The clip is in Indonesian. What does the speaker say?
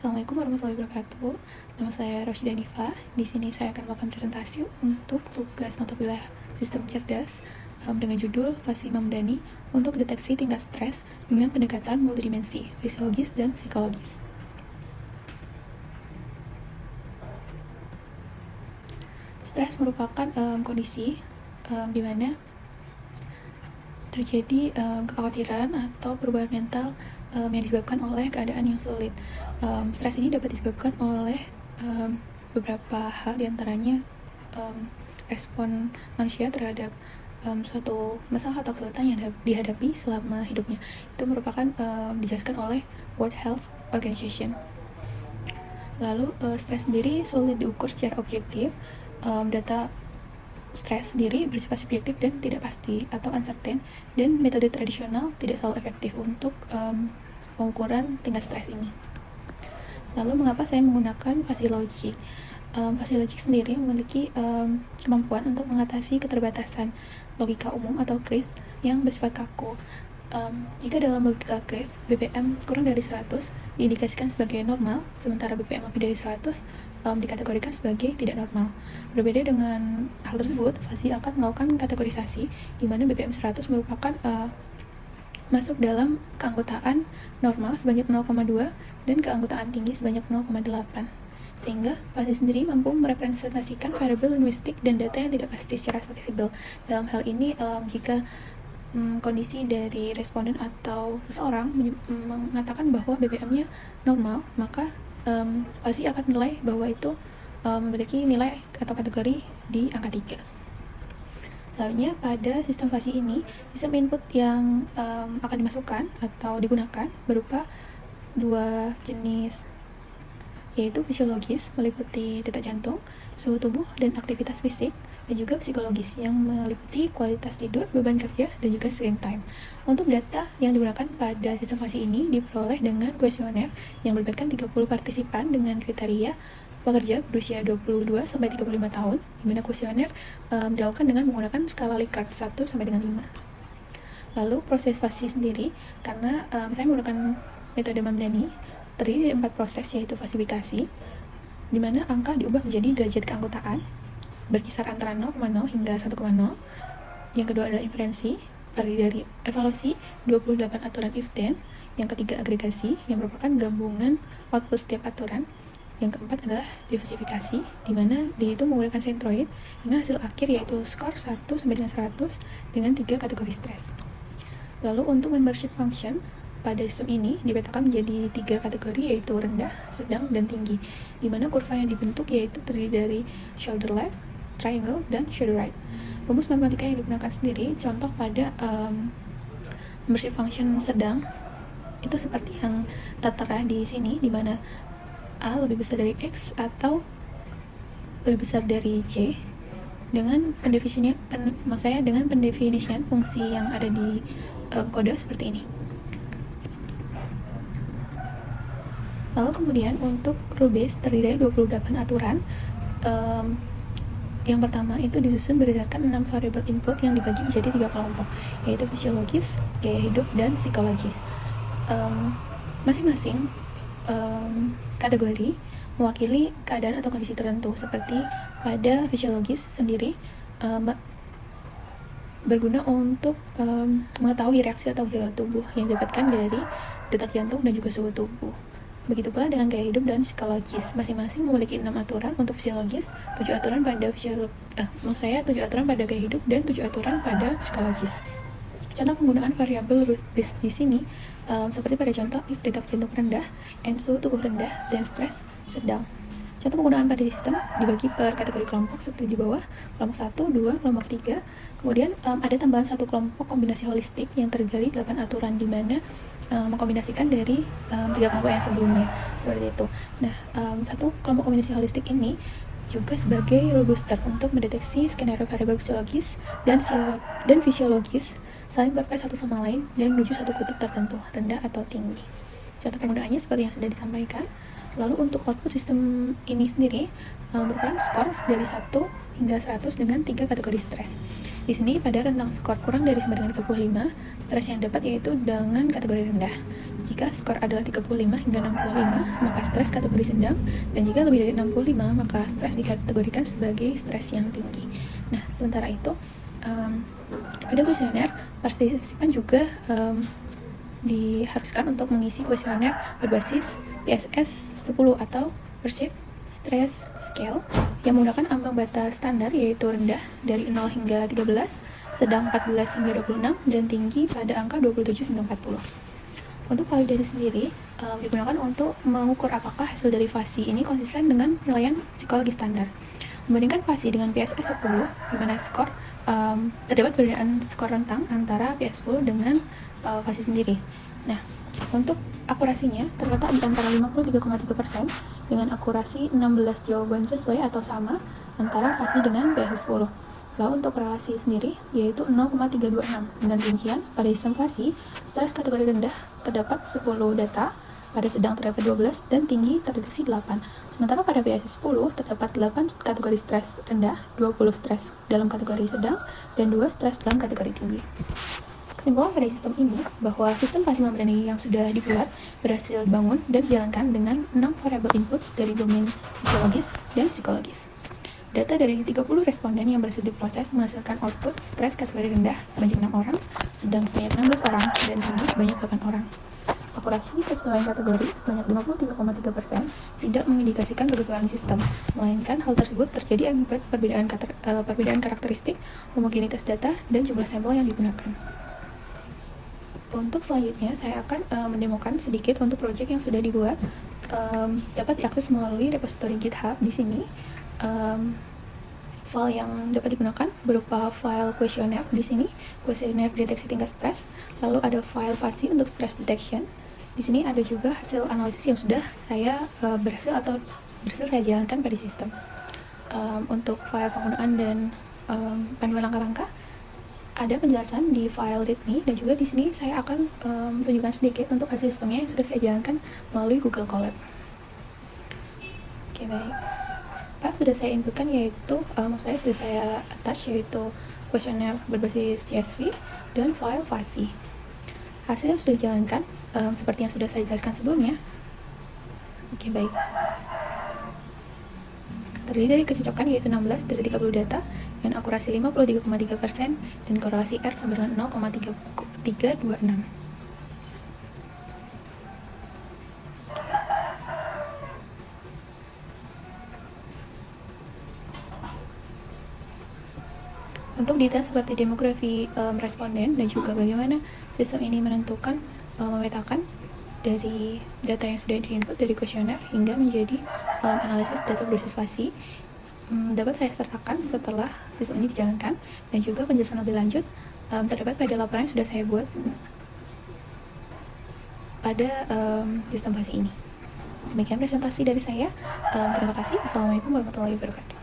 Assalamualaikum warahmatullahi wabarakatuh. Nama saya Roshida Nifa. Di sini saya akan melakukan presentasi untuk tugas mata kuliah Sistem Cerdas dengan judul Fasi Mamdani untuk deteksi tingkat stres dengan pendekatan multidimensi, fisiologis dan psikologis. Stres merupakan kondisi di mana terjadi kekhawatiran atau perubahan mental yang disebabkan oleh keadaan yang sulit. Stres ini dapat disebabkan oleh beberapa hal, diantaranya respon manusia terhadap suatu masalah atau kesulitan yang dihadapi selama hidupnya. Itu merupakan dijelaskan oleh World Health Organization. Lalu stres sendiri sulit diukur secara objektif. Data stres sendiri bersifat subjektif dan tidak pasti atau uncertain, dan metode tradisional tidak selalu efektif untuk pengukuran tingkat stres ini. Lalu mengapa saya menggunakan fasiologik? Fasiologik sendiri memiliki kemampuan untuk mengatasi keterbatasan logika umum atau KRIS yang bersifat kaku. Jika dalam logika KRIS, BPM kurang dari 100 diindikasikan sebagai normal, sementara BPM lebih dari 100 dikategorikan sebagai tidak normal. Berbeda dengan hal tersebut, Fasi akan melakukan kategorisasi di mana BPM 100 merupakan masuk dalam keanggotaan normal sebanyak 0,2 dan keanggotaan tinggi sebanyak 0,8. Sehingga Fasi sendiri mampu merepresentasikan variabel linguistik dan data yang tidak pasti secara fleksibel. Dalam hal ini, jika kondisi dari responden atau seseorang mengatakan bahwa BPM-nya normal, maka Fasi akan menilai bahwa itu memiliki nilai atau kategori di angka 3. Selanjutnya, pada sistem Fasi ini, sistem input yang akan dimasukkan atau digunakan berupa dua jenis, yaitu fisiologis meliputi detak jantung, suhu tubuh, dan aktivitas fisik, dan juga psikologis yang meliputi kualitas tidur, beban kerja, dan juga screen time. Untuk data yang digunakan pada sistem Fasi ini diperoleh dengan kuesioner yang melibatkan 30 partisipan dengan kriteria pekerja berusia 22 sampai 35 tahun, di mana kuesioner dilakukan dengan menggunakan skala Likert 1 sampai dengan 5. Lalu proses Fasi sendiri, karena saya menggunakan metode Mamdani, terdiri dari 4 proses, yaitu fasifikasi, di mana angka diubah menjadi derajat keanggotaan berkisar antara 0,0 hingga 1,0. Yang kedua adalah inferensi, terdiri dari evaluasi 28 aturan if then. Yang ketiga agregasi, yang merupakan gabungan output setiap aturan. Yang keempat adalah diversifikasi, di mana dihitung menggunakan centroid dengan hasil akhir yaitu skor 1 sampai dengan 100 dengan 3 kategori stres. Lalu untuk membership function pada sistem ini dipetakan menjadi 3 kategori, yaitu rendah, sedang, dan tinggi, di mana kurva yang dibentuk yaitu terdiri dari shoulder left, triangle, dan shoulder right. Rumus matematika yang digunakan sendiri, contoh pada membership function sedang itu seperti yang tertera di sini, di mana A lebih besar dari X atau lebih besar dari C dengan dengan pendefinisian fungsi yang ada di kode seperti ini. Lalu kemudian untuk rule base terdiri dari 28 aturan. Yang pertama itu disusun berdasarkan 6 variabel input yang dibagi menjadi 3 kelompok, yaitu fisiologis, gaya hidup, dan psikologis. Masing-masing kategori mewakili keadaan atau kondisi tertentu. Seperti pada fisiologis sendiri berguna untuk mengetahui reaksi atau gejala tubuh yang didapatkan dari detak jantung dan juga suhu tubuh. Begitu pula dengan gaya hidup dan psikologis, masing-masing memiliki 6 aturan untuk fisiologis, 7 aturan pada 7 aturan pada gaya hidup, dan 7 aturan pada psikologis. Contoh penggunaan variabel rule base di sini seperti pada contoh if detak jantung rendah and suhu tubuh rendah dan stres sedang. Contoh penggunaan pada sistem dibagi per kategori kelompok seperti di bawah, kelompok 1, 2, kelompok 3. Kemudian ada tambahan satu kelompok kombinasi holistik yang terdiri dari 8 aturan, di mana mengkombinasikan dari 3 kelompok yang sebelumnya, seperti itu. Nah, satu kelompok kombinasi holistik ini juga sebagai rule booster untuk mendeteksi skenario variabel fisiologis dan fisiologis saling berkait satu sama lain dan menuju satu kutub tertentu, rendah atau tinggi. Contoh penggunaannya seperti yang sudah disampaikan. Lalu untuk output sistem ini sendiri merupakan skor dari 1 hingga 100 dengan 3 kategori stres. Di sini pada rentang skor kurang dari sama dengan 35, stres yang dapat yaitu dengan kategori rendah. Jika skor adalah 35 hingga 65, maka stres kategori sedang, dan jika lebih dari 65, maka stres dikategorikan sebagai stres yang tinggi. Nah, sementara itu, pada kuesioner, partisipan juga diharuskan untuk mengisi kuesioner berbasis PSS 10 atau Perceived Stress Scale yang menggunakan ambang batas standar yaitu rendah dari 0 hingga 13, sedang 14 hingga 26, dan tinggi pada angka 27 hingga 40. Untuk validasi sendiri digunakan untuk mengukur apakah hasil dari FASI ini konsisten dengan penilaian psikologi standar. Membandingkan FASI dengan PSS 10, di mana skor terdapat perbedaan skor rentang antara PSS 10 dengan FASI sendiri. Nah, untuk akurasinya terletak di antara 53,3% dengan akurasi 16 jawaban sesuai atau sama antara FASI dengan PSS 10. Lalu untuk relasi sendiri yaitu 0,326 dengan rincian pada sistem FASI, stres kategori rendah terdapat 10 data, pada sedang terdapat 12, dan tinggi terdeteksi 8. Sementara pada PSS 10 terdapat 8 kategori stres rendah, 20 stres dalam kategori sedang, dan 2 stres dalam kategori tinggi. Kesimpulan pada sistem ini bahwa sistem FASI membrane yang sudah dibuat berhasil dibangun dan dijalankan dengan 6 variabel input dari domain fisiologis dan psikologis. Data dari 30 responden yang berhasil diproses menghasilkan output stres kategori rendah sebanyak 6 orang, sedang sebanyak 16 orang, dan tinggi sebanyak 8 orang. Akurasi kesesuaian kategori sebanyak 53,3% tidak mengindikasikan kegagalan sistem, melainkan hal tersebut terjadi akibat perbedaan karakteristik, homogenitas data, dan jumlah sampel yang digunakan. Untuk selanjutnya, saya akan mendemokan sedikit untuk proyek yang sudah dibuat. Dapat diakses melalui repository GitHub di sini. File yang dapat digunakan berupa file kuesioner di sini, kuesioner deteksi tingkat stres. Lalu ada file FASI untuk stress detection. Di sini ada juga hasil analisis yang sudah saya berhasil saya jalankan pada sistem. Untuk file penggunaan dan panduan langkah-langkah, ada penjelasan di file readme, dan juga di sini saya akan tunjukkan sedikit untuk hasil sistemnya yang sudah saya jalankan melalui Google Colab. Oke, baik. Pak, sudah saya inputkan yaitu, maksudnya sudah saya attach yaitu kuesioner berbasis CSV dan file FASI. Hasil yang sudah dijalankan seperti yang sudah saya jelaskan sebelumnya. Oke, baik. Terdiri dari kecocokan yaitu 16 dari 30 data dengan akurasi 53,3% dan korelasi R sama dengan 0,326. Untuk detail seperti demografi responden dan juga bagaimana sistem ini menentukan memetakan dari data yang sudah diinput dari kuesioner hingga menjadi analisis data berbasis FASI dapat saya sertakan setelah sistem ini dijalankan, dan juga penjelasan lebih lanjut terdapat pada laporan yang sudah saya buat pada sistem FASI ini. Demikian presentasi dari saya. Terima kasih. Wassalamualaikum warahmatullahi wabarakatuh.